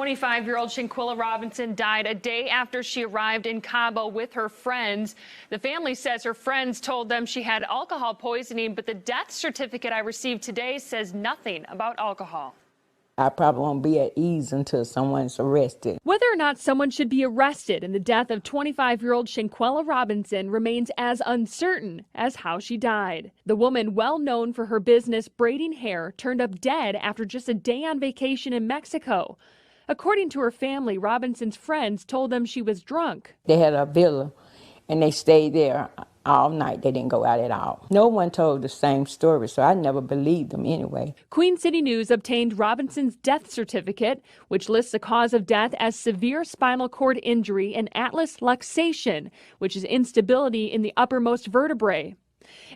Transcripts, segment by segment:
25-year-old Shanquella Robinson died a day after she arrived in Cabo with her friends. The family says her friends told them she had alcohol poisoning, but the death certificate I received today says nothing about alcohol. I probably won't be at ease until someone's arrested. Whether or not someone should be arrested in the death of 25-year-old Shanquella Robinson remains as uncertain as how she died. The woman, well known for her business braiding hair, turned up dead after just a day on vacation in Mexico. According to her family, Robinson's friends told them she was drunk. They had a villa and they stayed there all night. They didn't go out at all. No one told the same story, so I never believed them anyway. Queen City News obtained Robinson's death certificate, which lists the cause of death as severe spinal cord injury and atlas luxation, which is instability in the uppermost vertebrae.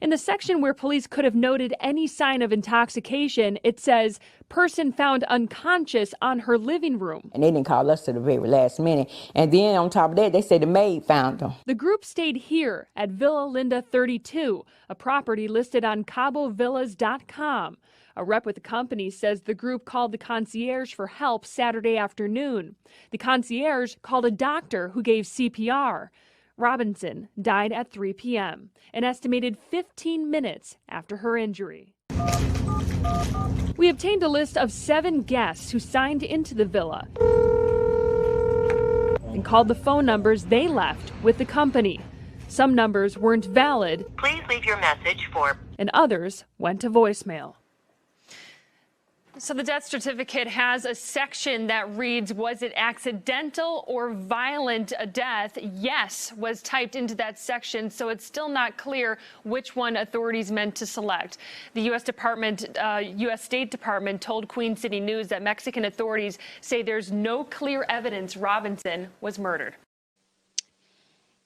In the section where police could have noted any sign of intoxication, it says, person found unconscious on her living room. And they didn't call us to the very last minute. And then on top of that, they say the maid found them. The group stayed here at Villa Linda 32, a property listed on CaboVillas.com. A rep with the company says the group called the concierge for help Saturday afternoon. The concierge called a doctor who gave CPR. Robinson died at 3 p.m., an estimated 15 minutes after her injury. We obtained a list of 7 guests who signed into the villa and called the phone numbers they left with the company. Some numbers weren't valid. Please leave your message for... And others went to voicemail. So the death certificate has a section that reads, was it accidental or violent death? Yes was typed into that section, so it's still not clear which one authorities meant to select. The U.S. State Department told Queen City News that Mexican authorities say there's no clear evidence Robinson was murdered.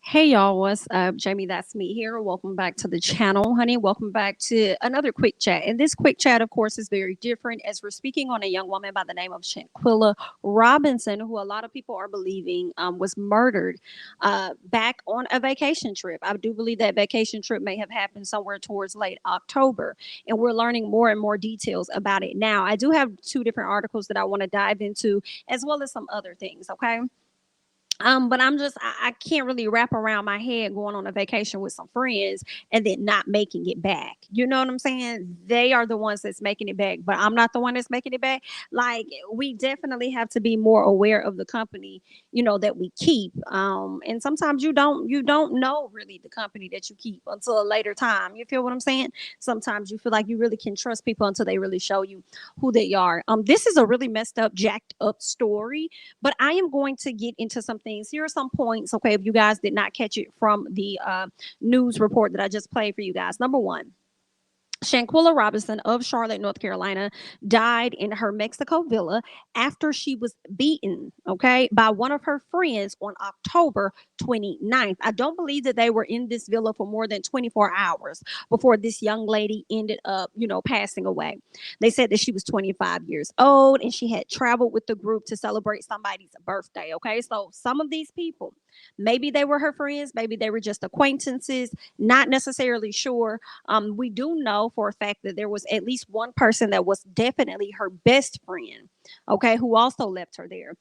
Hey y'all, what's up? JamiThatsMe here. Welcome back to the channel, honey. Welcome back to another quick chat. And this quick chat, of course, is very different as we're speaking on a young woman by the name of Shanquella Robinson, who a lot of people are believing was murdered back on a vacation trip. I do believe that vacation trip may have happened somewhere towards late October, and we're learning more and more details about it now. I do have 2 different articles that I want to dive into, as well as some other things, okay? But I can't really wrap around my head going on a vacation with some friends and then not making it back. You know what I'm saying? They are the ones that's making it back, but I'm not the one that's making it back. Like, we definitely have to be more aware of the company, you know, that we keep. And sometimes you don't know really the company that you keep until a later time. You feel what I'm saying? Sometimes you feel like you really can trust people until they really show you who they are. This is a really messed up, jacked up story, but I am going to get into some things. Here are some points, okay, if you guys did not catch it from the news report that I just played for you guys. Number 1, Shanquella Robinson of Charlotte, North Carolina, died in her Mexico villa after she was beaten, okay, by one of her friends on October 29th. I don't believe that they were in this villa for more than 24 hours before this young lady ended up, you know, passing away. They said that she was 25 years old and she had traveled with the group to celebrate somebody's birthday, okay? So some of these people, maybe they were her friends, maybe they were just acquaintances, not necessarily sure. We do know for a fact that there was at least one person that was definitely her best friend, okay, who also left her there.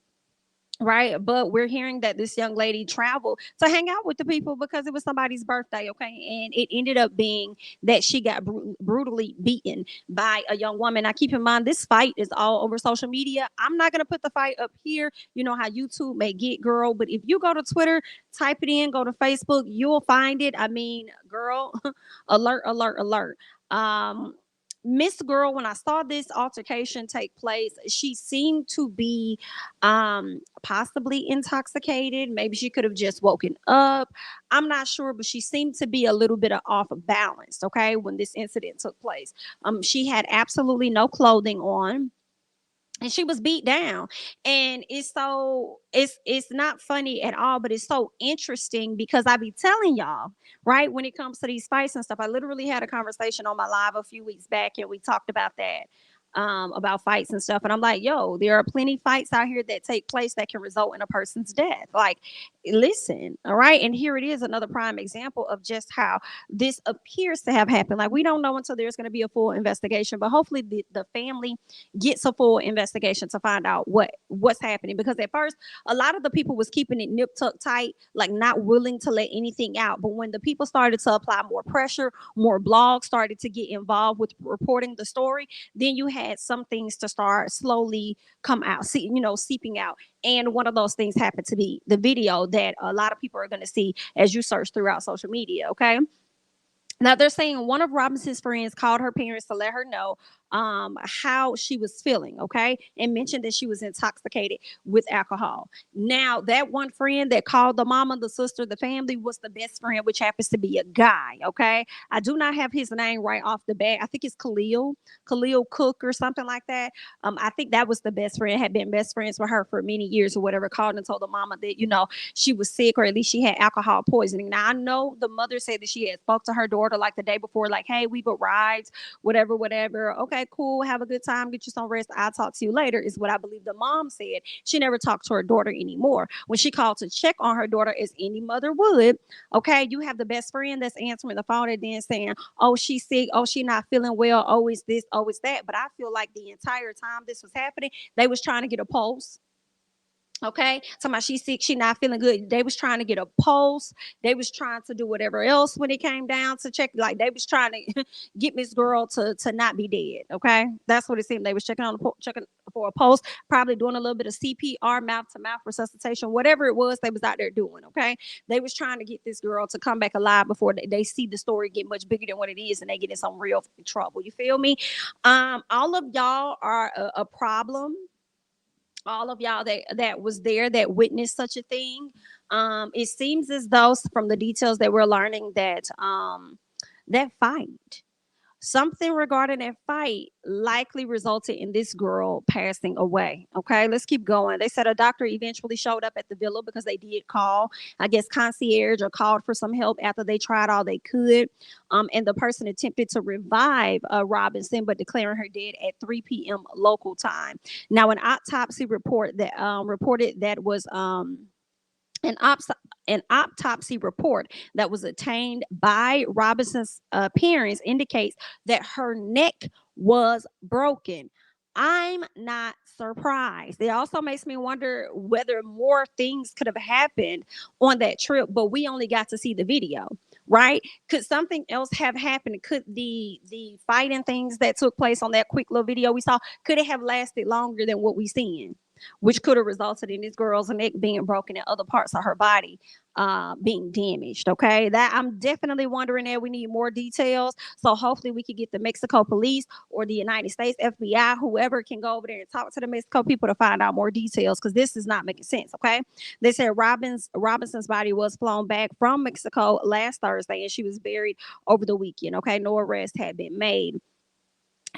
Right. But we're hearing that this young lady traveled to hang out with the people because it was somebody's birthday. OK, and it ended up being that she got brutally beaten by a young woman. Now, keep in mind, this fight is all over social media. I'm not going to put the fight up here. You know how YouTube may get, girl. But if you go to Twitter, type it in, go to Facebook, you'll find it. I mean, girl, alert, alert, alert. Miss Girl, when I saw this altercation take place, she seemed to be possibly intoxicated. Maybe she could have just woken up. I'm not sure, but she seemed to be a little bit off balance, okay, when this incident took place. She had absolutely no clothing on. And she was beat down, and it's not funny at all, but it's so interesting because I be telling y'all, right, when it comes to these fights and stuff, I literally had a conversation on my live a few weeks back and we talked about that. about fights and stuff. And I'm like, yo, there are plenty fights out here that take place that can result in a person's death. Like, listen, all right. And here it is, another prime example of just how this appears to have happened. Like, we don't know until there's going to be a full investigation, but hopefully the family gets a full investigation to find out what's happening. Because at first, a lot of the people was keeping it nip tuck tight, like not willing to let anything out. But when the people started to apply more pressure, more blogs started to get involved with reporting the story, then you had some things to start slowly come out, seeping out. And one of those things happened to be the video that a lot of people are going to see as you search throughout social media. Okay. Now they're saying one of Robinson's friends called her parents to let her know how she was feeling, okay, and mentioned that she was intoxicated with alcohol. Now that one friend that called the mama, the sister, the family was the best friend, which happens to be a guy, okay. I do not have his name right off the bat. I think it's Khalil Cook or something like that. I think that was the best friend, had been best friends with her for many years or whatever, called and told the mama that she was sick, or at least she had alcohol poisoning. Now I know the mother said that she had spoke to her daughter like the day before, like, hey, we've arrived, whatever. Okay, cool. Have a good time. Get you some rest. I'll talk to you later, is what I believe the mom said. She never talked to her daughter anymore. When she called to check on her daughter, as any mother would, okay, you have the best friend that's answering the phone and then saying, oh, she's sick. Oh, she's not feeling well. Oh, it's this. Oh, it's that. But I feel like the entire time this was happening, they was trying to get a pulse. Okay, talking about she's sick, she not feeling good. They was trying to get a pulse. They was trying to do whatever else when it came down to check. Like, they was trying to get Miss Girl to not be dead. Okay, that's what it seemed. They was checking for a pulse, probably doing a little bit of CPR, mouth to mouth resuscitation, whatever it was they was out there doing. Okay, they was trying to get this girl to come back alive before they see the story get much bigger than what it is, and they get in some real trouble. You feel me? All of y'all are a problem. All of y'all that was there, that witnessed such a thing. It seems as though from the details that we're learning that that fight, something regarding that fight, likely resulted in this girl passing away. Okay, let's keep going. They said a doctor eventually showed up at the villa because they did call, I guess, concierge, or called for some help after they tried all they could. And the person attempted to revive Robinson, but declaring her dead at 3 p.m. local time. Now, an autopsy report that reported that was an autopsy report that was obtained by Robinson's parents indicates that her neck was broken. I'm not surprised. It also makes me wonder whether more things could have happened on that trip, but we only got to see the video, right? Could something else have happened? Could the fighting things that took place on that quick little video we saw, could it have lasted longer than what we seen? Which could have resulted in this girl's neck being broken and other parts of her body being damaged. Okay, that I'm definitely wondering that. We need more details. So hopefully we could get the Mexico police or the United States FBI, whoever, can go over there and talk to the Mexico people to find out more details, because this is not making sense. Okay, they said Robinson's body was flown back from Mexico last Thursday, and she was buried over the weekend. Okay, no arrest had been made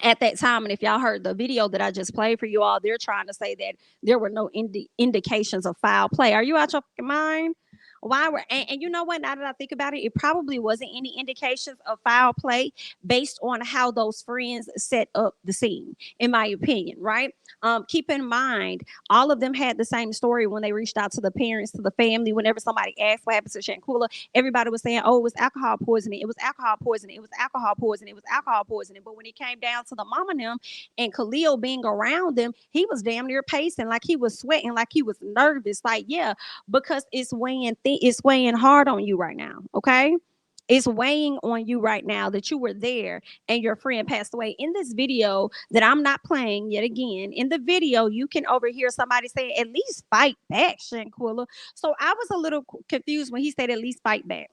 at that time. And if y'all heard the video that I just played for you all, they're trying to say that there were no indications of foul play. Are you out your mind? Why were and you know what? Now that I think about it, it probably wasn't any indications of foul play based on how those friends set up the scene, in my opinion, right? Keep in mind, all of them had the same story when they reached out to the parents, to the family. Whenever somebody asked what happened to Shanquella, everybody was saying, oh, it was alcohol poisoning. It was alcohol poisoning. It was alcohol poisoning. It was alcohol poisoning. But when it came down to the mom and them and Khalil being around them, he was damn near pacing, like he was sweating, like he was nervous. Like, yeah, because it's weighing hard on you right now. Okay, it's weighing on you right now that you were there and your friend passed away. In this video that I'm not playing yet again, in the video you can overhear somebody say, at least fight back, Shanquella. So I was a little confused when he said at least fight back,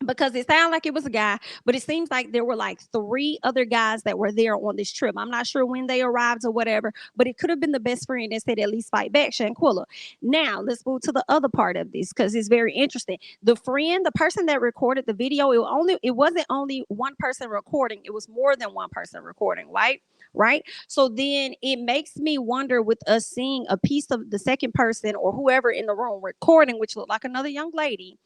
because it sounded like it was a guy, but it seems like there were like 3 other guys that were there on this trip. I'm not sure when they arrived or whatever, but it could have been the best friend that said at least fight back, Shanquella. Now let's move to the other part of this, because it's very interesting. The person that recorded the video, it wasn't only one person recording, it was more than one person recording, right? So then it makes me wonder, with us seeing a piece of the second person or whoever in the room recording, which looked like another young lady,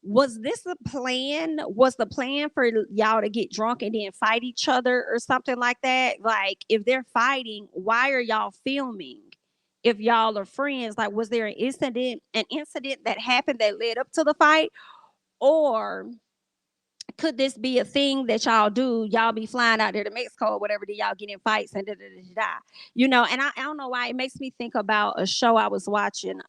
Was this a plan? Was the plan for y'all to get drunk and then fight each other or something like that? Like, if they're fighting, why are y'all filming? If y'all are friends, like, was there an incident that happened that led up to the fight? Or could this be a thing that y'all do? Y'all be flying out there to Mexico or whatever, do y'all get in fights and and I don't know why it makes me think about a show I was watching.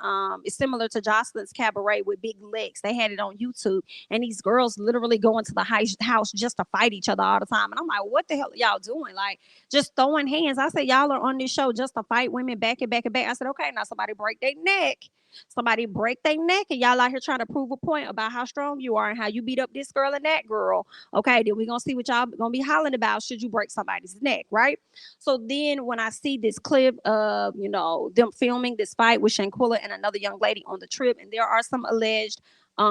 It's similar to Jocelyn's Cabaret with Big Legs. They had it on YouTube, and these girls literally go into the house just to fight each other all the time. And I'm like, what the hell are y'all doing? Like, just throwing hands. I said, y'all are on this show just to fight women back and back and back. I said, okay, now somebody break their neck. Somebody break their neck, and y'all out here trying to prove a point about how strong you are and how you beat up this girl and that girl. Okay, then we're gonna see what y'all gonna be hollering about should you break somebody's neck, right? So then when I see this clip of, them filming this fight with Shanquella and another young lady on the trip, and there are some alleged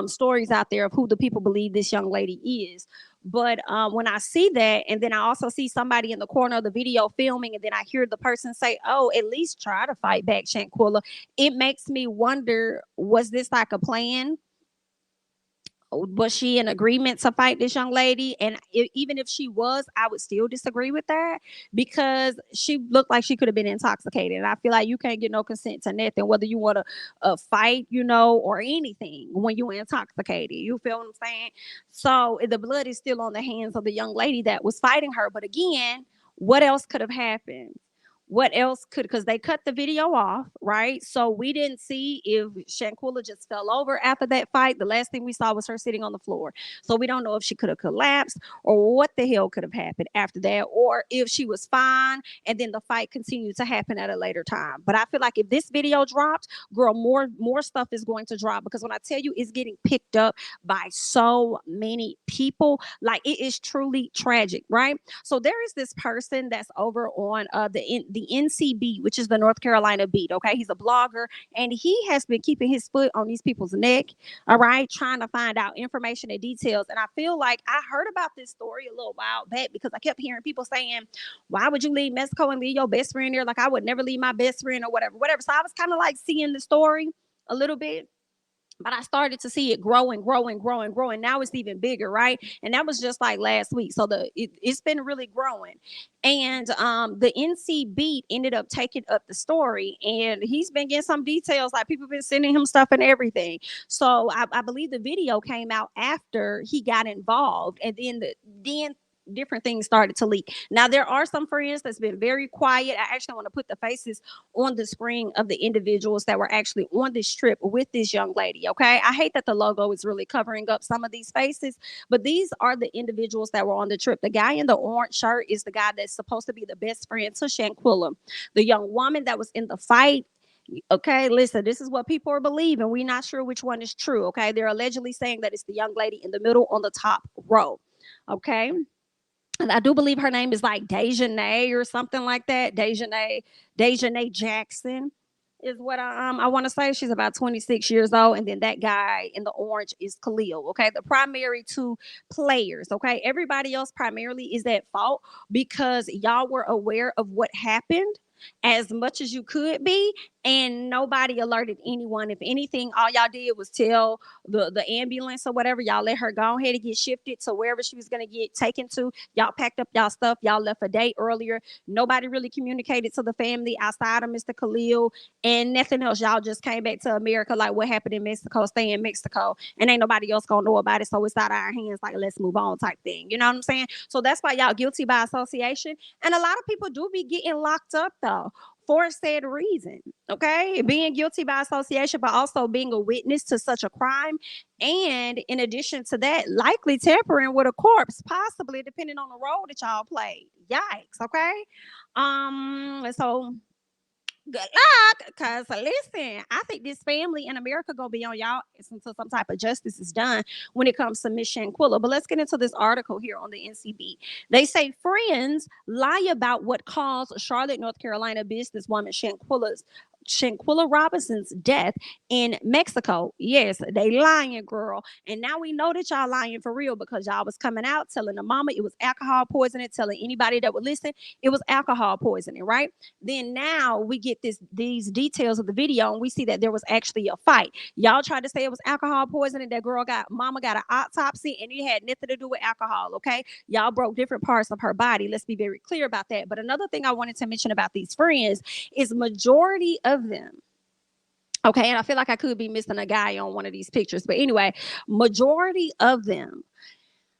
stories out there of who the people believe this young lady is. But when I see that, and then I also see somebody in the corner of the video filming, and then I hear the person say, "Oh, at least try to fight back, Shanquella," it makes me wonder: was this like a plan? Was she in agreement to fight this young lady? And even if she was, I would still disagree with that, because she looked like she could have been intoxicated. And I feel like you can't get no consent to nothing, whether you want to fight, or anything, when you're intoxicated. You feel what I'm saying? So the blood is still on the hands of the young lady that was fighting her. But again, what else could have happened? What else could, because they cut the video off, right? So we didn't see if Shanquella just fell over after that fight. The last thing we saw was her sitting on the floor. So we don't know if she could have collapsed or what the hell could have happened after that, or if she was fine and then the fight continued to happen at a later time. But I feel like if this video dropped, girl, more stuff is going to drop, because when I tell you it's getting picked up by so many people, like, it is truly tragic, right? So there is this person that's over on the NCB, which is the North Carolina beat. Okay, he's a blogger, and he has been keeping his foot on these people's neck. All right, trying to find out information and details. And I feel like I heard about this story a little while back, because I kept hearing people saying, "Why would you leave Mexico and leave your best friend there?" Like, I would never leave my best friend, or whatever. So I was kind of like seeing the story a little bit. But I started to see it grow and grow and grow and grow, and now it's even bigger, right? And that was just like last week. So it's been really growing. And the NC Beat ended up taking up the story, and he's been getting some details. Like, people been sending him stuff and everything. So I believe the video came out after he got involved, and then different things started to leak. Now, there are some friends that's been very quiet. I actually want to put the faces on the screen of the individuals that were actually on this trip with this young lady. Okay, I hate that the logo is really covering up some of these faces, but these are the individuals that were on the trip. The guy in the orange shirt is the guy that's supposed to be the best friend to Shanquella. The young woman that was in the fight, okay, listen, this is what people are believing. We're not sure which one is true. Okay, they're allegedly saying that it's the young lady in the middle on the top row. Okay, and I do believe her name is like Dejanay or something like that. Dejanay Jackson is what I want to say. She's about 26 years old. And then that guy in the orange is Khalil. Okay, the primary two players. Okay, everybody else primarily is at fault, because y'all were aware of what happened as much as you could be, and nobody alerted anyone. If anything, all y'all did was tell the ambulance or whatever. Y'all let her go ahead and get shifted to wherever she was going to get taken to. Y'all packed up y'all stuff. Y'all left a day earlier. Nobody really communicated to the family outside of Mr. Khalil, and nothing else. Y'all just came back to America. Like, what happened in Mexico, stay in Mexico, and ain't nobody else gonna know about it. So it's out of our hands. Like, let's move on type thing. You know what I'm saying? So that's why y'all guilty by association. And a lot of people do be getting locked up though, for said reason. Okay, being guilty by association, but also being a witness to such a crime, and in addition to that, likely tampering with a corpse, possibly, depending on the role that y'all played. Yikes. Okay, so good luck, because listen, I think this family in America gonna be on y'all until some type of justice is done when it comes to Miss Shanquella. But let's get into this article here on the NCB. They say friends lie about what caused Charlotte, North Carolina businesswoman Shanquella's Shanquella Robinson's death in Mexico. Yes, they lying, girl. And now we know that y'all lying for real, because y'all was coming out telling the mama it was alcohol poisoning, telling anybody that would listen it was alcohol poisoning, right? Then now we get these details of the video, and we see that there was actually a fight. Y'all tried to say it was alcohol poisoning. That mama got an autopsy, and it had nothing to do with alcohol, okay? Y'all broke different parts of her body. Let's be very clear about that. But another thing I wanted to mention about these friends is majority of them, okay, and I feel like I could be missing a guy on one of these pictures, but anyway, majority of them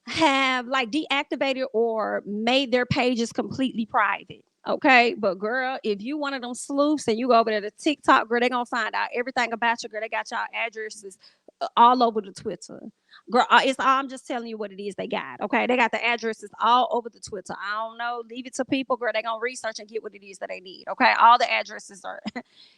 have like deactivated or made their pages completely private. Okay, but girl, if you one of them sleuths and you go over there to TikTok, girl, they gonna find out everything about you, girl. They got y'all addresses all over the Twitter. Girl, I'm just telling you what it is they got. Okay, they got the addresses all over the Twitter. I don't know, leave it to people, girl. They gonna research and get what it is that they need. Okay, all the addresses are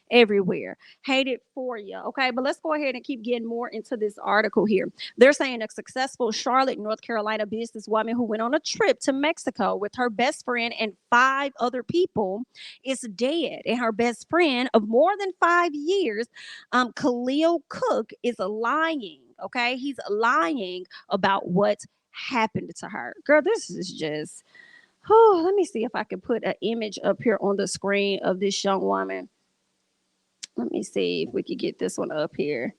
everywhere. Hate it for you. Okay, but let's go ahead and keep getting more into this article here. They're saying a successful Charlotte, North Carolina businesswoman who went on a trip to Mexico with her best friend and 5 other people is dead, and her best friend of more than 5 years, Khalil Cook, is lying. Okay, he's lying about what happened to her. Girl, this is just, oh, let me see if I can put an image up here on the screen of this young woman. Let me see if we could get this one up here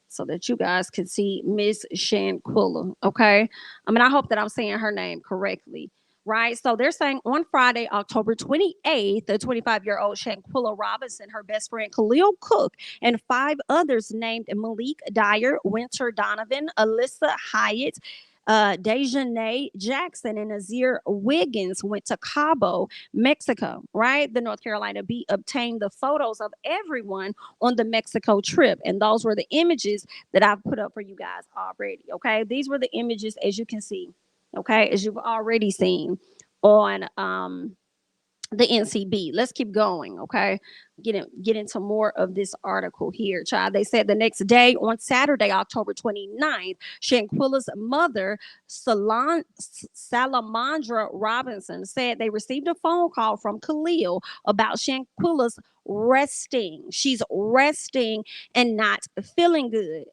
so that you guys can see Miss Shanquella. Okay, I hope that I'm saying her name correctly. Right. So they're saying on Friday, October 28th, the 25-year-old Shanquella Robinson, her best friend Khalil Cook, and 5 others named Malik Dyer, Winter Donovan, Alyssa Hyatt, Dejanay Jackson, and Nazir Wiggins went to Cabo, Mexico, right? The North Carolina Bee obtained the photos of everyone on the Mexico trip. And those were the images that I've put up for you guys already. Okay. These were the images, as you can see. Okay, as you've already seen on the NCB. Let's keep going. Okay, get into more of this article here, child. They said the next day, on Saturday, October 29th, Shanquella's mother, Salamandra Robinson, said they received a phone call from Khalil about Shanquella's resting. She's resting and not feeling good.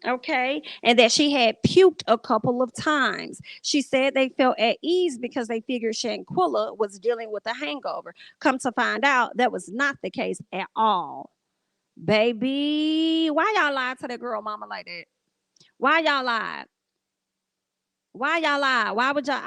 Okay. And that she had puked a couple of times. She said they felt at ease because they figured Shanquella was dealing with a hangover. Come to find out, that was not the case at all. Baby, why y'all lied to that girl mama like that? Why y'all lied? Why y'all lie? Why would y'all?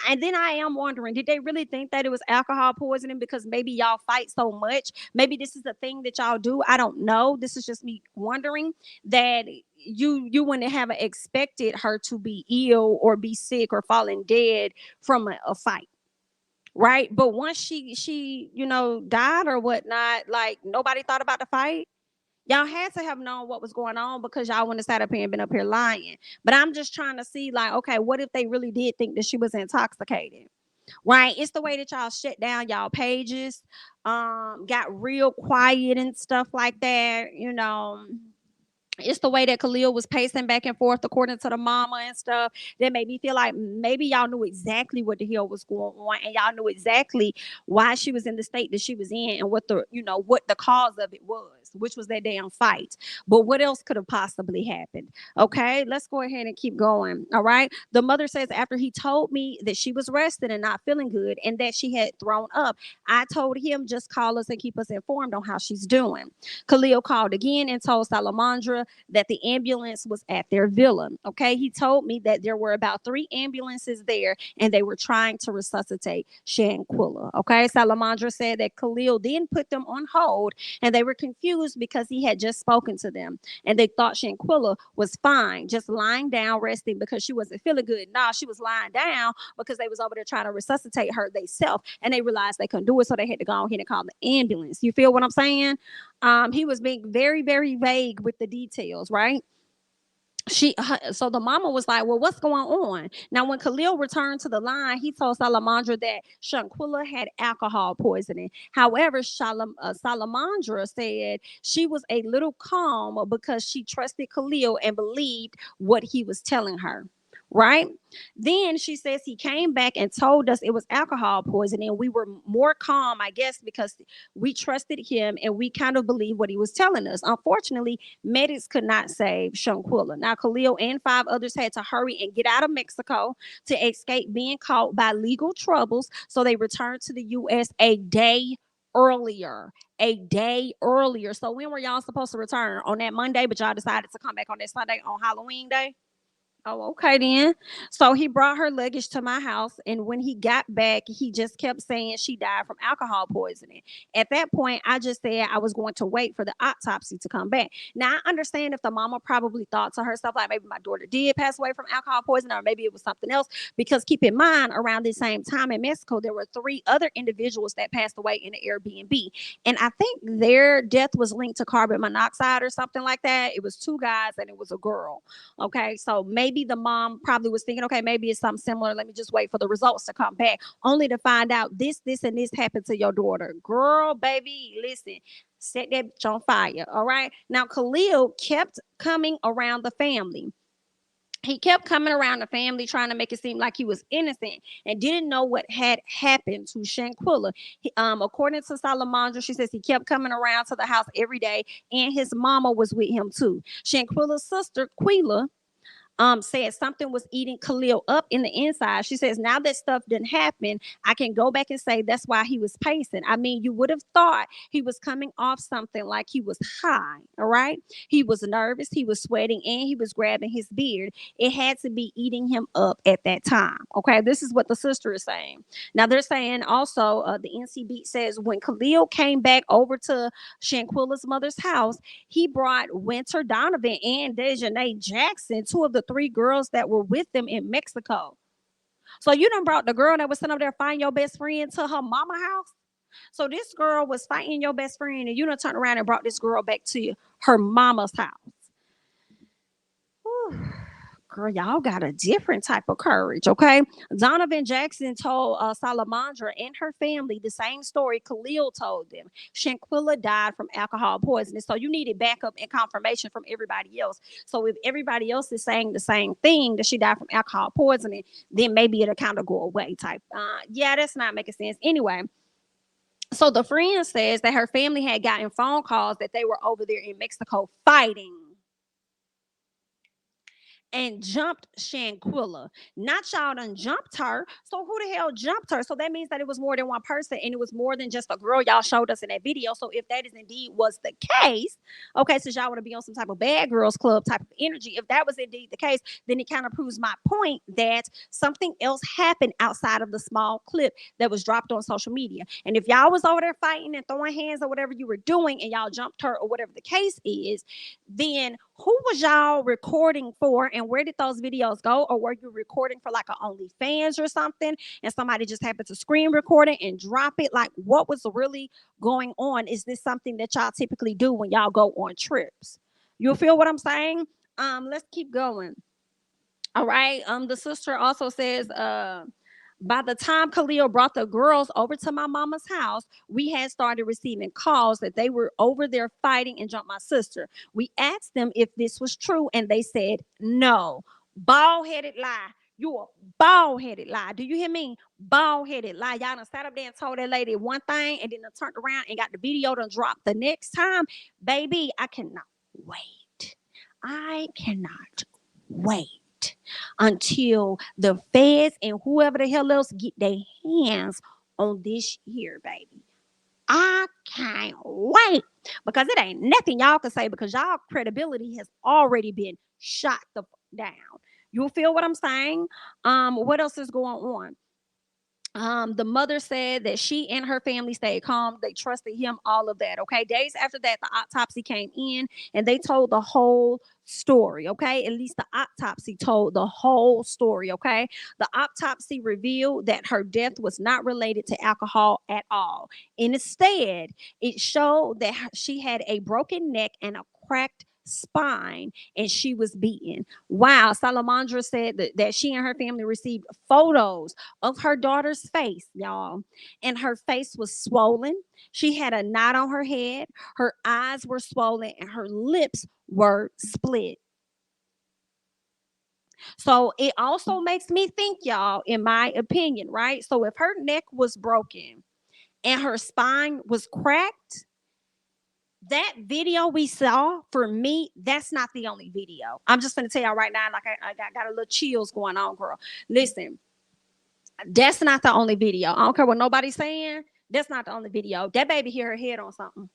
And then I am wondering, did they really think that it was alcohol poisoning because maybe y'all fight so much? Maybe this is a thing that y'all do. I don't know. This is just me wondering that you wouldn't have expected her to be ill or be sick or falling dead from a fight. Right. But once she died or whatnot, like nobody thought about the fight. Y'all had to have known what was going on because y'all wouldn't have sat up here and been up here lying. But I'm just trying to see, like, okay, what if they really did think that she was intoxicated? Right? It's the way that y'all shut down y'all pages, got real quiet and stuff like that, It's the way that Khalil was pacing back and forth according to the mama and stuff that made me feel like maybe y'all knew exactly what the hell was going on, and y'all knew exactly why she was in the state that she was in and what the cause of it was, which was that damn fight. But what else could have possibly happened? Okay, let's go ahead and keep going. All right. The mother says, after he told me that she was rested and not feeling good and that she had thrown up, I told him just call us and keep us informed on how she's doing. Khalil called again and told Salamandra that the ambulance was at their villa. Okay, he told me that there were about 3 ambulances there and they were trying to resuscitate Shanquella. Okay, Salamandra said that Khalil then put them on hold and they were confused because he had just spoken to them and they thought Shanquella was fine, just lying down resting because she wasn't feeling good. Nah, she was lying down because they was over there trying to resuscitate her themselves and they realized they couldn't do it, so they had to go ahead and call the ambulance. You feel what I'm saying? He was being very, very vague with the details, right? So the mama was like, well, what's going on? Now, when Khalil returned to the line, he told Salamandra that Shanquella had alcohol poisoning. However, Salamandra said she was a little calm because she trusted Khalil and believed what he was telling her. right? Then she says he came back and told us it was alcohol poisoning. We were more calm, I guess, because we trusted him and we kind of believed what he was telling us. Unfortunately, medics could not save Shanquella. Now, Khalil and 5 others had to hurry and get out of Mexico to escape being caught by legal troubles. So they returned to the U.S. a day earlier. A day earlier. So when were y'all supposed to return? On that Monday, but y'all decided to come back on that Sunday on Halloween Day? Oh, okay then. So he brought her luggage to my house, and when he got back, he just kept saying she died from alcohol poisoning. At that point, I just said I was going to wait for the autopsy to come back. Now, I understand if the mama probably thought to herself, like maybe my daughter did pass away from alcohol poisoning, or maybe it was something else. Because keep in mind, around the same time in Mexico, there were 3 other individuals that passed away in the Airbnb. And I think their death was linked to carbon monoxide or something like that. It was 2 guys and it was a girl. Okay, so maybe the mom probably was thinking, okay, maybe it's something similar. Let me just wait for the results to come back, only to find out this, and this happened to your daughter. Girl, baby, listen, set that bitch on fire. All right. Now, Khalil kept coming around the family. He kept coming around the family trying to make it seem like he was innocent and didn't know what had happened to Shanquella. According to Salamandra, she says he kept coming around to the house every day, and his mama was with him too. Shanquella's sister, Quila, said something was eating Khalil up in the inside. She says, now that stuff didn't happen, I can go back and say that's why he was pacing. I mean, you would have thought he was coming off something like he was high, all right? He was nervous, he was sweating, and he was grabbing his beard. It had to be eating him up at that time, okay? This is what the sister is saying. Now, they're saying also, the NC Beat says when Khalil came back over to Shanquella's mother's house, he brought Winter Donovan and Dejanay Jackson, 2 of the 3 girls that were with them in Mexico. So you done brought the girl that was sitting up there fighting your best friend to her mama house. So this girl was fighting your best friend, and you done turned around and brought this girl back to her mama's house. Whew. Girl, y'all got a different type of courage, okay? Donovan Jackson told Salamandra and her family the same story Khalil told them. Shanquella died from alcohol poisoning. So you needed backup and confirmation from everybody else. So if everybody else is saying the same thing, that she died from alcohol poisoning, then maybe it'll kind of go away type. Yeah, that's not making sense. Anyway, so the friend says that her family had gotten phone calls that they were over there in Mexico fighting and jumped Shanquella. Not y'all done jumped her. So who the hell jumped her? So that means that it was more than one person, and it was more than just a girl y'all showed us in that video. So if that is indeed was the case, okay, since y'all want to be on some type of bad girls club type of energy, if that was indeed the case, then it kind of proves my point that something else happened outside of the small clip that was dropped on social media. And if y'all was over there fighting and throwing hands or whatever you were doing, and y'all jumped her or whatever the case is, then who was y'all recording for, and where did those videos go? Or were you recording for like an OnlyFans or something, and somebody just happened to screen record it and drop it? Like, what was really going on? Is this something that y'all typically do when y'all go on trips? You feel what I'm saying? Let's keep going. All right. The sister also says, by the time Khalil brought the girls over to my mama's house, we had started receiving calls that they were over there fighting and jumped my sister. We asked them if this was true, and they said no. Bald-headed lie. You a bald-headed lie. Do you hear me? Bald-headed lie. Y'all done sat up there and told that lady one thing, and then done turned around and got the video done dropped the next time. Baby, I cannot wait. I cannot wait until the feds and whoever the hell else get their hands on this here, baby. I can't wait, because it ain't nothing y'all can say, because y'all credibility has already been shot the down. You feel what I'm saying? What else is going on? The mother said that she and her family stayed calm. They trusted him, all of that. Okay. Days after that, the autopsy came in and they told the whole story. Okay. At least the autopsy told the whole story. Okay. The autopsy revealed that her death was not related to alcohol at all. Instead, it showed that she had a broken neck and a cracked spine, and she was beaten. Wow. Salamandra said that she and her family received photos of her daughter's face, y'all, and her face was swollen. She had a knot on her head, her eyes were swollen, and her lips were split. So it also makes me think, y'all, in my opinion, right? So if her neck was broken and her spine was cracked, that video we saw, for me, that's not the only video. I'm just gonna tell y'all right now, like I got a little chills going on, girl. Listen, that's not the only video. I don't care what nobody's saying. That's not the only video. That baby hit her head on something.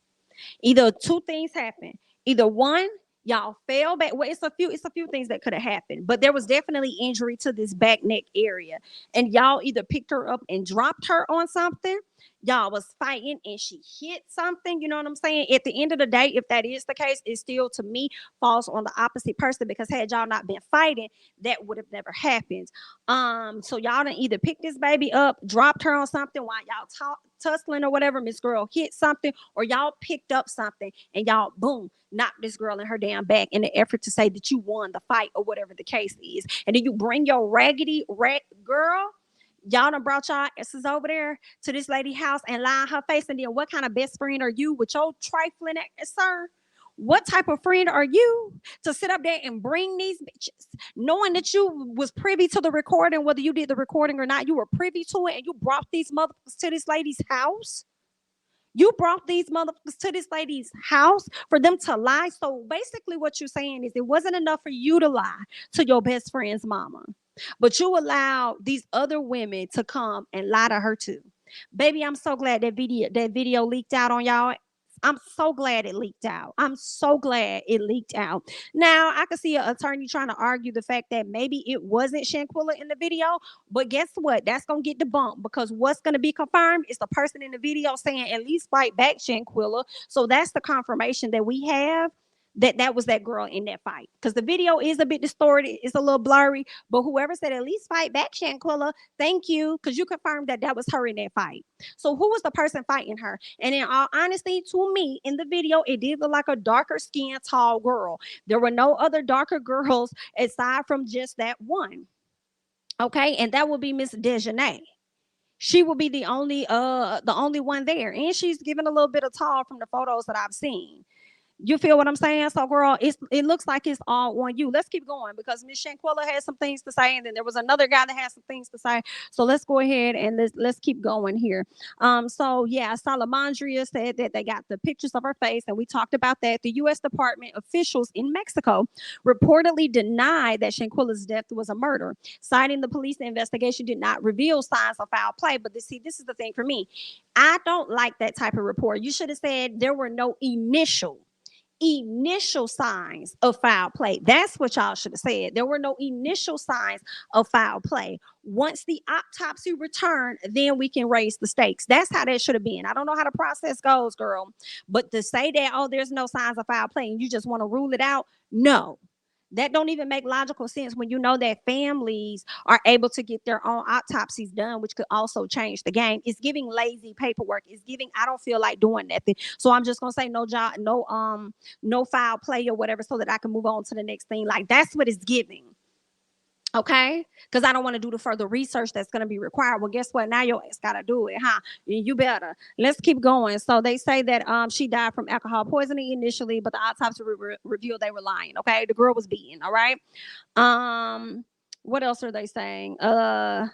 Either two things happen. Either one, y'all fell back. Well, it's a few things that could have happened, but there was definitely injury to this back neck area. And y'all either picked her up and dropped her on something. Y'all was fighting and she hit something. You know what I'm saying? At the end of the day, if that is the case, it still to me falls on the opposite person, because had y'all not been fighting, that would have never happened. So y'all done either picked this baby up, dropped her on something while y'all tussling or whatever, Miss Girl hit something, or y'all picked up something and y'all boom knocked this girl in her damn back in the effort to say that you won the fight or whatever the case is. And then you bring your raggedy girl, y'all done brought y'all asses over there to this lady's house and lie in her face. And then what kind of best friend are you with your trifling ass, sir? What type of friend are you to sit up there and bring these bitches, knowing that you was privy to the recording, whether you did the recording or not, you were privy to it, and you brought these motherfuckers to this lady's house? You brought these motherfuckers to this lady's house for them to lie. So basically what you're saying is it wasn't enough for you to lie to your best friend's mama, but you allowed these other women to come and lie to her too. Baby, I'm so glad that video leaked out on y'all. I'm so glad it leaked out. I'm so glad it leaked out. Now, I could see an attorney trying to argue the fact that maybe it wasn't Shanquella in the video, but guess what? That's going to get debunked, because what's going to be confirmed is the person in the video saying, at least fight back, Shanquella. So that's the confirmation that we have that was that girl in that fight, because the video is a bit distorted, it's a little blurry, but whoever said at least fight back, Shanquella, thank you, because you confirmed that was her in that fight. So who was the person fighting her? And in all honesty, to me, in the video, it did look like a darker skinned tall girl. There were no other darker girls aside from just that one. Okay, and that would be Miss Dejanay. She will be the only one there, and she's given a little bit of tall from the photos that I've seen. You feel what I'm saying? So, girl, it looks like it's all on you. Let's keep going, because Miss Shanquella had some things to say, and then there was another guy that had some things to say. So let's go ahead and let's keep going here. So yeah, Salamandria said that they got the pictures of her face, and we talked about that. The U.S. Department officials in Mexico reportedly denied that Shanquella's death was a murder, citing the police investigation did not reveal signs of foul play. But this is the thing for me. I don't like that type of report. You should have said there were no initial signs of foul play. That's what y'all should have said. There were no initial signs of foul play. Once the autopsy returned, then we can raise the stakes. That's how that should have been. I don't know how the process goes, girl, but to say that, oh, there's no signs of foul play and you just want to rule it out, no. That don't even make logical sense when you know that families are able to get their own autopsies done, which could also change the game. It's giving lazy paperwork. It's giving, I don't feel like doing nothing. So I'm just gonna say no job, no foul play or whatever, so that I can move on to the next thing. Like, that's what it's giving. Okay, because I don't want to do the further research that's going to be required. Well, guess what? Now your ass got to do it, huh? You better. Let's keep going. So they say that she died from alcohol poisoning initially, but the autopsy revealed they were lying. Okay, the girl was beaten. All right. What else are they saying? Well,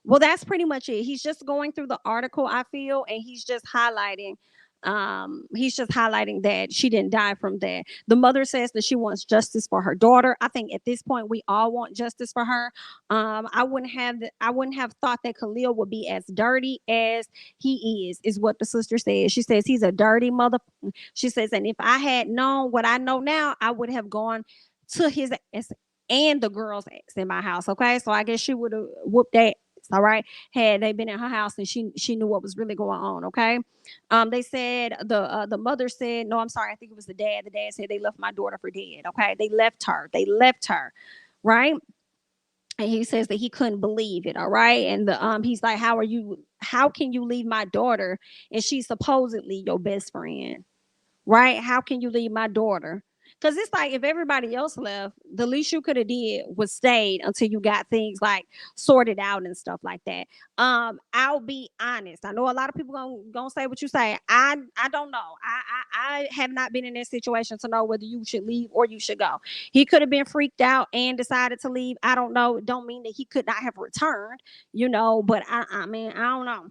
that's pretty much it. He's just going through the article, I feel, and he's just highlighting that she didn't die from that. The mother says that she wants justice for her daughter. I think at this point we all want justice for her. I wouldn't have thought that Khalil would be as dirty as he is what the sister says. She says he's a dirty mother. She says, and if I had known what I know now, I would have gone to his ass and the girl's ass in my house. Okay, so I guess she would have whooped that. All right, had they been in her house and she knew what was really going on. Okay, they said the mother said, no, I'm sorry, I think it was the dad. The dad said they left my daughter for dead. Okay, they left her, right? And he says that he couldn't believe it. All right, and he's like, how can you leave my daughter and she's supposedly your best friend, right? How can you leave my daughter Because it's like if everybody else left, the least you could have did was stayed until you got things like sorted out and stuff like that. I'll be honest. I know a lot of people gonna say what you say. I don't know. I have not been in that situation to know whether you should leave or you should go. He could have been freaked out and decided to leave. I don't know. It don't mean that he could not have returned, but I mean, I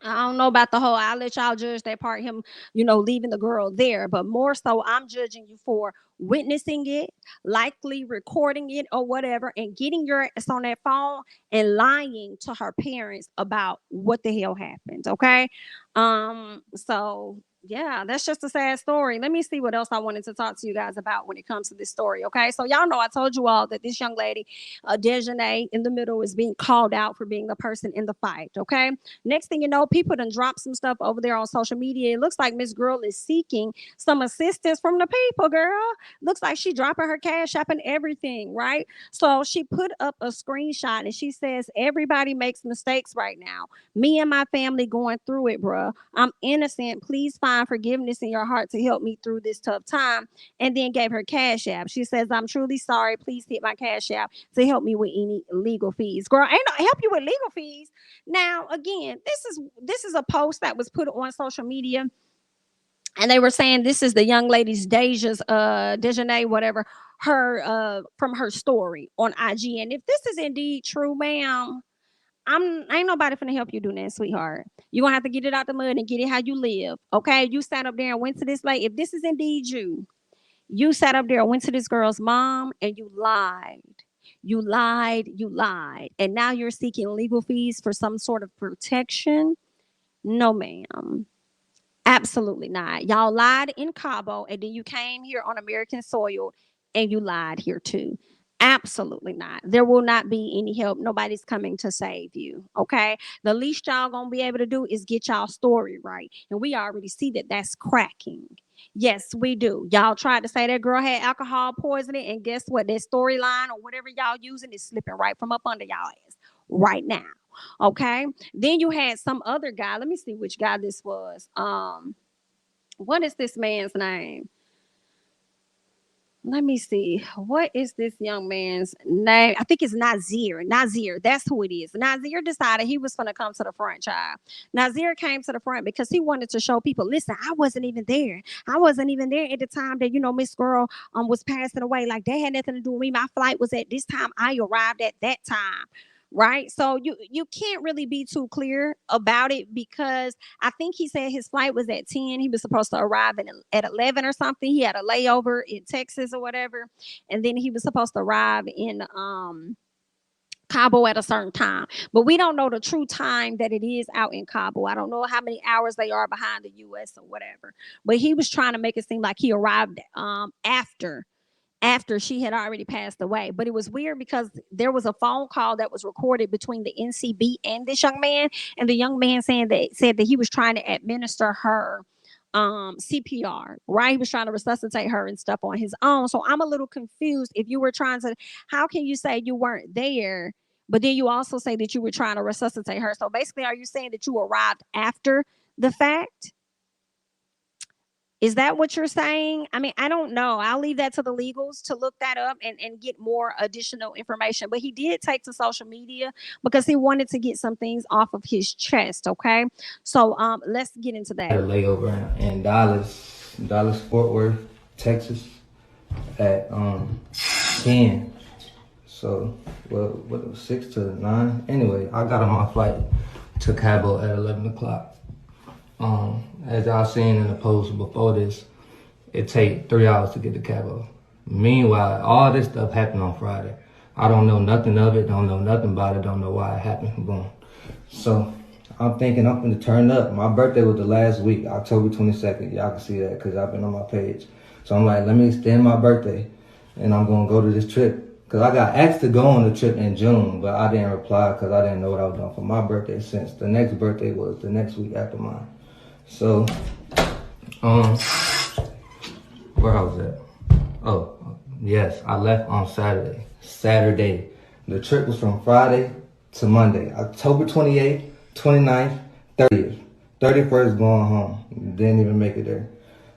don't know about the whole, I'll let y'all judge that part, him, leaving the girl there. But more so, I'm judging you for witnessing it, likely recording it or whatever, and getting your ass on that phone and lying to her parents about what the hell happened. Okay. So yeah, that's just a sad story. Let me see what else I wanted to talk to you guys about when it comes to this story. Okay. So y'all know I told you all that this young lady, Dejanay in the middle, is being called out for being the person in the fight. Okay. Next thing you know, people done dropped some stuff over there on social media. It looks like Miss Girl is seeking some assistance from the people, girl. Looks like she dropping her cash app and everything, right? So she put up a screenshot and she says, everybody makes mistakes right now. Me and my family going through it, bruh. I'm innocent. Please find forgiveness in your heart to help me through this tough time. And then gave her cash app. She says, I'm truly sorry. Please hit my cash app to help me with any legal fees. Girl, ain't no help you with legal fees. Now, again, this is a post that was put on social media. And they were saying this is the young lady's Dejanay, whatever, her from her story on IG. And if this is indeed true, ma'am, ain't nobody finna help you do that, sweetheart. You're gonna have to get it out the mud and get it how you live. Okay. You sat up there and went to this lady. If this is indeed you sat up there and went to this girl's mom and you lied. You lied. And now you're seeking legal fees for some sort of protection. No, ma'am. Absolutely not. Y'all lied in Cabo and then you came here on American soil and you lied here too. Absolutely not. There will not be any help. Nobody's coming to save you. Okay. The least y'all gonna be able to do is get y'all story right. And we already see that that's cracking. Yes, we do. Y'all tried to say that girl had alcohol poisoning, and guess what? That storyline or whatever y'all using is slipping right from up under y'all ass right now. Okay. Then you had some other guy. Let me see which guy this was. What is this man's name? Let me see. What is this young man's name? I think it's Nazir. Nazir. That's who it is. Nazir decided he was going to come to the front, child. Nazir came to the front because he wanted to show people, listen, I wasn't even there. I wasn't even there at the time that, Miss Girl was passing away. Like, that had nothing to do with me. My flight was at this time. I arrived at that time. Right. So you can't really be too clear about it because I think he said his flight was at 10. He was supposed to arrive at 11 or something. He had a layover in Texas or whatever. And then he was supposed to arrive in Cabo at a certain time. But we don't know the true time that it is out in Cabo. I don't know how many hours they are behind the US or whatever. But he was trying to make it seem like he arrived after she had already passed away. But it was weird because there was a phone call that was recorded between the NCB and this young man, and the young man said that he was trying to administer her CPR, right? He was trying to resuscitate her and stuff on his own. So I'm a little confused. If you were trying to, how can you say you weren't there, but then you also say that you were trying to resuscitate her? So basically, are you saying that you arrived after the fact? Is that what you're saying? I mean, I don't know. I'll leave that to the legals to look that up and get more additional information. But he did take to social media because he wanted to get some things off of his chest. Okay. So let's get into that. I had a layover in Dallas, Fort Worth, Texas at 10. So what it was 6 to 9. Anyway, I got on my flight to Cabo at 11 o'clock. As y'all seen in the post before this, it take 3 hours to get to Cabo. Meanwhile, all this stuff happened on Friday. I don't know nothing of it, don't know nothing about it, don't know why it happened. Boom. So I'm thinking I'm gonna turn up. My birthday was the last week, October 22nd. Y'all can see that because I've been on my page. So I'm like, let me extend my birthday and I'm gonna go to this trip. Cause I got asked to go on the trip in June, but I didn't reply because I didn't know what I was doing for my birthday, since the next birthday was the next week after mine. So, where I was at? Oh, yes, I left on Saturday. The trip was from Friday to Monday, October 28th, 29th, 30th. 31st going home. Didn't even make it there.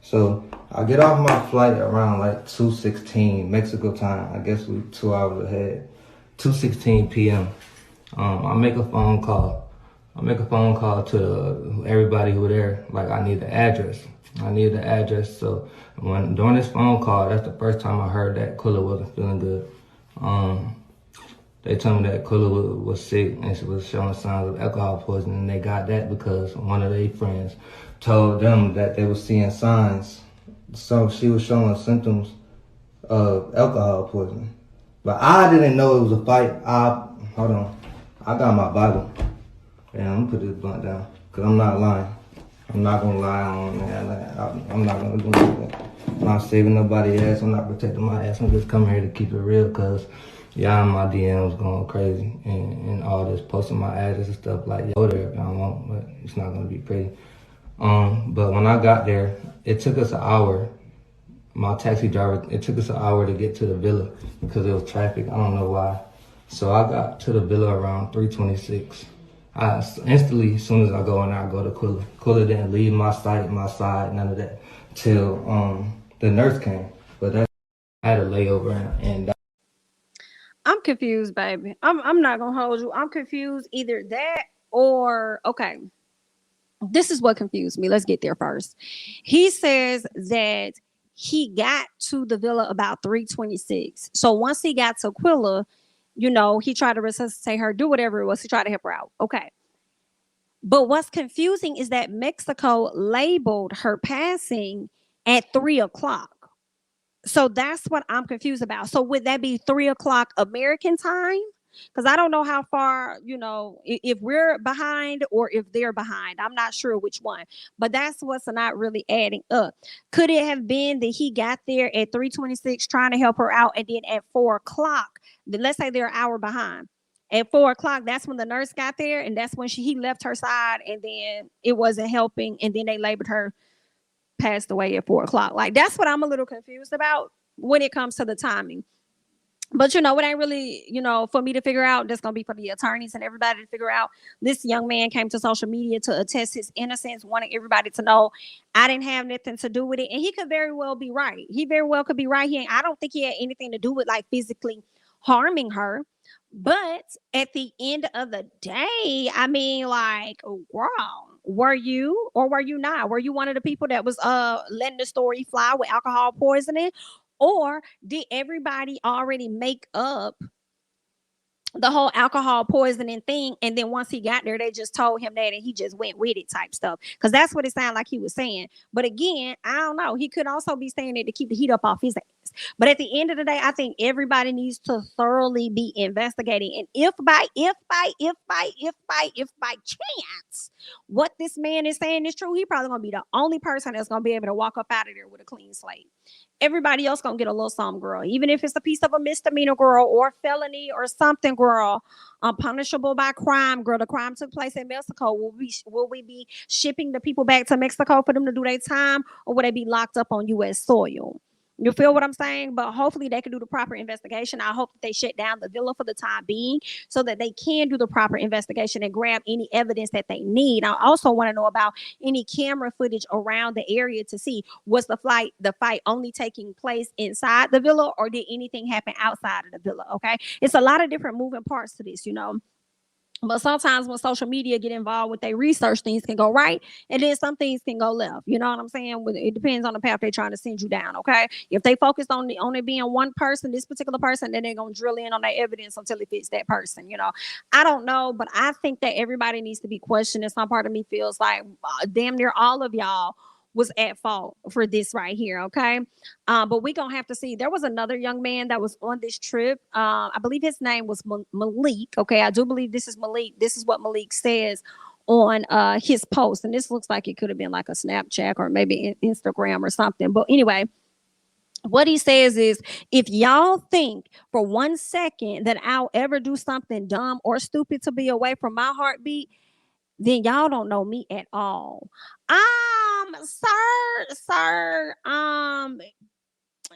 So I get off my flight around like 2:16 Mexico time. I guess we 2 hours ahead. 2:16 p.m. I make a phone call. To everybody who were there. Like, I need the address. So during this phone call, that's the first time I heard that Quilla wasn't feeling good. They told me that Quilla was sick and she was showing signs of alcohol poisoning. And they got that because one of their friends told them that they were seeing signs. So she was showing symptoms of alcohol poisoning. But I didn't know it was a fight. Hold on. I got my Bible. Yeah, I'm gonna put this blunt down because I'm not lying. I'm not gonna lie on that. I'm not gonna do anything. I'm not saving nobody's ass. I'm not protecting my ass. I'm just coming here to keep it real because y'all in my DMs going crazy and all this, posting my address and stuff like that. Go there if y'all want, but it's not gonna be pretty. But when I got there, it took us an hour. My taxi driver, it took us an hour to get to the villa because there was traffic. I don't know why. So I got to the villa around 3:26. I instantly, as soon as I go in there, I go to Quilla. Quilla didn't leave my side, none of that, till the nurse came. But I had a layover and I'm confused, baby. I'm not gonna hold you. I'm confused. Either that or okay. This is what confused me. Let's get there first. He says that he got to the villa about 3:26. So once he got to Quilla, he tried to resuscitate her, do whatever it was to try to help her out. Okay. But what's confusing is that Mexico labeled her passing at 3:00. So that's what I'm confused about. So would that be 3:00 American time? Because I don't know how far, if we're behind or if they're behind. I'm not sure which one. But that's what's not really adding up. Could it have been that he got there at 3:26 trying to help her out, and then at 4:00, then let's say they're an hour behind. At 4:00, that's when the nurse got there, and that's when he left her side, and then it wasn't helping, and then they labeled her passed away at 4:00. Like, that's what I'm a little confused about when it comes to the timing. But it ain't really, for me to figure out. That's gonna be for the attorneys and everybody to figure out. This young man came to social media to attest his innocence, wanting everybody to know I didn't have nothing to do with it. And he could very well be right. He very well could be right. I don't think he had anything to do with like physically harming her. But at the end of the day, I mean, like, wow, were you or were you not? Were you one of the people that was letting the story fly with alcohol poisoning? Or did everybody already make up the whole alcohol poisoning thing, and then once he got there, they just told him that and he just went with it type stuff? Because that's what it sounded like he was saying. But again, I don't know. He could also be saying it to keep the heat up off his ass. But at the end of the day, I think everybody needs to thoroughly be investigating. And if by chance what this man is saying is true, he probably gonna be the only person that's gonna be able to walk up out of there with a clean slate. Everybody else gonna get a little something, girl. Even if it's a piece of a misdemeanor, girl, or felony or something, girl, punishable by crime, girl. The crime took place in Mexico. Will we be shipping the people back to Mexico for them to do their time, or will they be locked up on U.S. soil? You feel what I'm saying? But hopefully they can do the proper investigation. I hope that they shut down the villa for the time being so that they can do the proper investigation and grab any evidence that they need. I also want to know about any camera footage around the area to see, was the fight only taking place inside the villa, or did anything happen outside of the villa? Okay. It's a lot of different moving parts to this, But sometimes when social media get involved with their research, things can go right, and then some things can go left. You know what I'm saying? It depends on the path they're trying to send you down. Okay, if they focused on it being one person, this particular person, then they're gonna drill in on their evidence until it fits that person. I don't know, but I think that everybody needs to be questioned. And some part of me feels like damn near all of y'all was at fault for this right here. Okay. But we're gonna have to see. There was another young man that was on this trip. I believe his name was Malik. Okay, I do believe this is Malik. This is what Malik says on his post, and this looks like it could have been like a Snapchat or maybe Instagram or something. But anyway, what he says is, if y'all think for 1 second that I'll ever do something dumb or stupid to be away from my heartbeat, then y'all don't know me at all. Sir,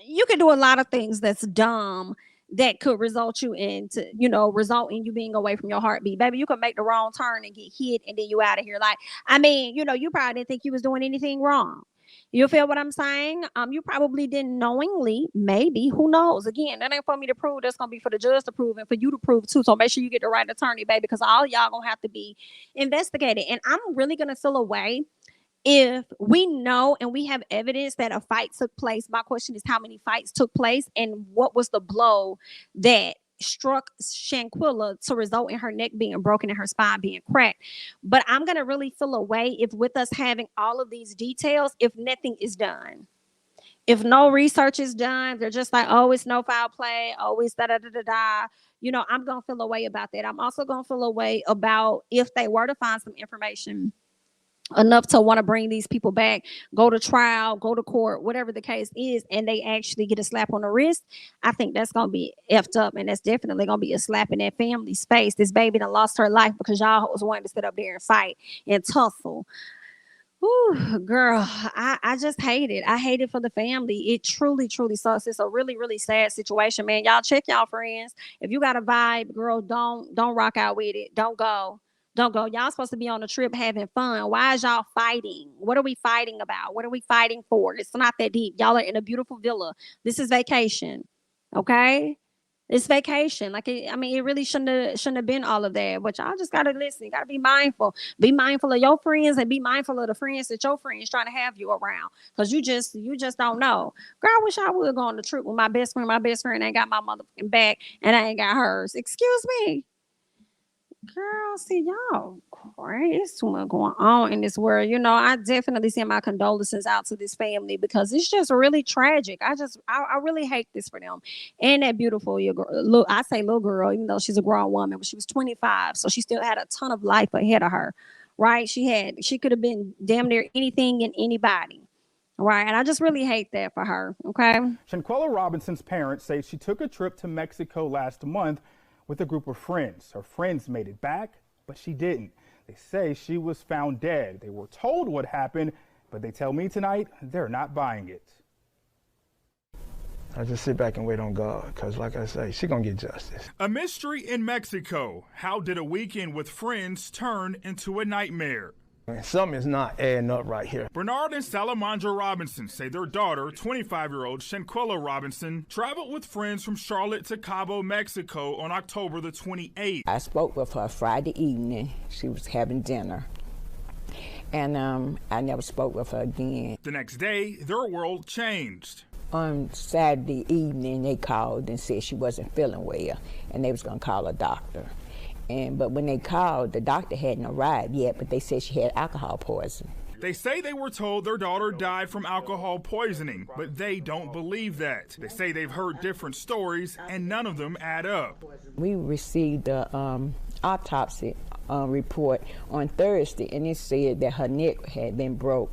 you can do a lot of things that's dumb that could result in you being away from your heartbeat. Baby, you can make the wrong turn and get hit, and then you out of here. Like, I mean, you probably didn't think you was doing anything wrong. You feel what I'm saying? You probably didn't knowingly, maybe, who knows? Again, that ain't for me to prove. That's gonna be for the judge to prove and for you to prove too. So make sure you get the right attorney, baby, because all y'all gonna have to be investigated. And I'm really gonna feel away if we know and we have evidence that a fight took place. My question is, how many fights took place and what was the blow that struck Shanquella to result in her neck being broken and her spine being cracked? But I'm going to really feel away if, with us having all of these details, if nothing is done. If no research is done, they're just like, oh, it's no foul play, oh, it's da da da da da. You know, I'm going to feel away about that. I'm also going to feel away about if they were to find some information enough to want to bring these people back, go to trial, go to court, whatever the case is, and they actually get a slap on the wrist. I think that's going to be effed up, and that's definitely going to be a slap in that family's face. This baby done lost her life because y'all was wanting to sit up there and fight and tussle. Ooh, girl, I just hate it. I hate it for the family. It truly, truly sucks. It's a really, really sad situation, man. Y'all check y'all friends. If you got a vibe, girl, don't rock out with it. Don't go. Don't go. Y'all supposed to be on a trip having fun. Why is y'all fighting? What are we fighting about? What are we fighting for? It's not that deep. Y'all are in a beautiful villa. This is vacation. Okay? It's vacation. Like, I mean, it really shouldn't have been all of that. But y'all just gotta listen. You gotta be mindful. Be mindful of your friends and be mindful of the friends that your friends trying to have you around. Because you just don't know. Girl, I wish I would go on the trip with my best friend. My best friend ain't got my motherfucking back and I ain't got hers. Excuse me. Girl, see, y'all crazy. It's too much going on in this world. You know, I definitely send my condolences out to this family because it's just really tragic. I really hate this for them. And that beautiful look, I say little girl, even though she's a grown woman, but she was 25, so she still had a ton of life ahead of her, right? She could have been damn near anything and anybody. Right, and I just really hate that for her, okay? Shanquella Robinson's parents say she took a trip to Mexico last month with a group of friends. Her friends made it back, but she didn't. They say she was found dead. They were told what happened, but they tell me tonight they're not buying it. I just sit back and wait on God, because like I say, she's going to get justice. A mystery in Mexico. How did a weekend with friends turn into a nightmare? Something is not adding up right here. Bernard and Salamandra Robinson say their daughter, 25-year-old Shanquella Robinson, traveled with friends from Charlotte to Cabo, Mexico on October the 28th. I spoke with her Friday evening. She was having dinner. And I never spoke with her again. The next day, their world changed. On Saturday evening, they called and said she wasn't feeling well, and they was going to call a doctor. But when they called, the doctor hadn't arrived yet, but they said she had alcohol poisoning. They say they were told their daughter died from alcohol poisoning, but they don't believe that. They say they've heard different stories, and none of them add up. We received the autopsy report on Thursday, and it said that her neck had been broke,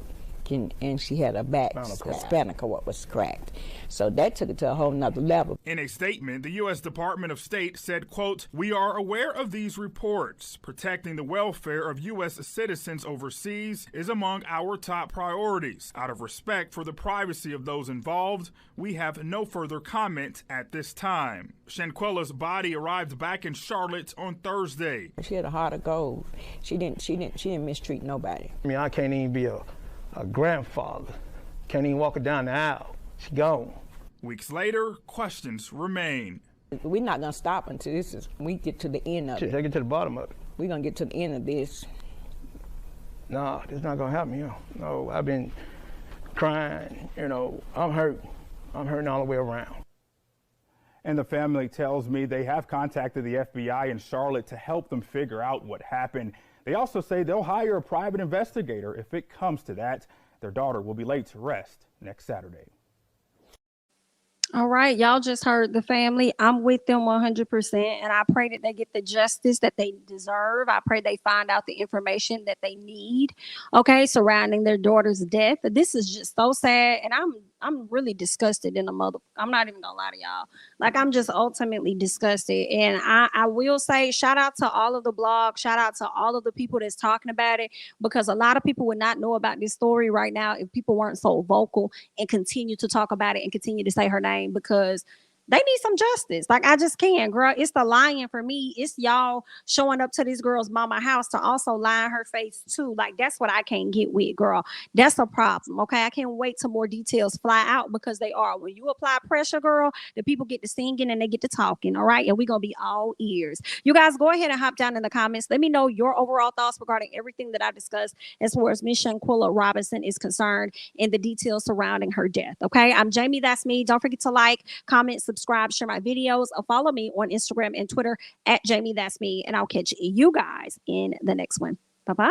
and she had a back spinal cord was cracked. So that took it to a whole nother level. In a statement, the U.S. Department of State said, quote, "We are aware of these reports. Protecting the welfare of U.S. citizens overseas is among our top priorities. Out of respect for the privacy of those involved, we have no further comment at this time." Shanquella's body arrived back in Charlotte on Thursday. She had a heart of gold. She didn't mistreat nobody. I mean, I can't even be a grandfather. Can't even walk her down the aisle. She gone. Weeks later, questions remain. We're not gonna stop until we get to the end of it. Take it to the bottom of it. We're gonna get to the end of this. No, this not gonna happen, you know. No, I've been crying, you know, I'm hurt. I'm hurting all the way around. And the family tells me they have contacted the FBI in Charlotte to help them figure out what happened. They also say they'll hire a private investigator if it comes to that. Their daughter will be laid to rest next Saturday. All right, y'all just heard the family. I'm with them 100%, and I pray that they get the justice that they deserve. I pray they find out the information that they need, okay, surrounding their daughter's death. This is just so sad, and I'm really disgusted in the mother. I'm not even gonna lie to y'all. Like, I'm just ultimately disgusted. And I will say, shout out to all of the blogs, shout out to all of the people that's talking about it, because a lot of people would not know about this story right now if people weren't so vocal and continue to talk about it and continue to say her name, because They need some justice. Like, I just can't, girl. It's the lying for me. It's y'all showing up to this girl's mama house to also lie in her face too. Like, that's what I can't get with, girl. That's a problem. Okay. I can't wait till more details fly out, because they are. When you apply pressure, girl, the people get to singing and they get to talking. All right. And we're going to be all ears. You guys go ahead and hop down in the comments. Let me know your overall thoughts regarding everything that I discussed as far as Miss Shanquella Robinson is concerned and the details surrounding her death. Okay. I'm Jamie. That's me. Don't forget to like, comment, subscribe, share my videos, or follow me on Instagram and Twitter at JamiThatsMe. And I'll catch you guys in the next one. Bye-bye.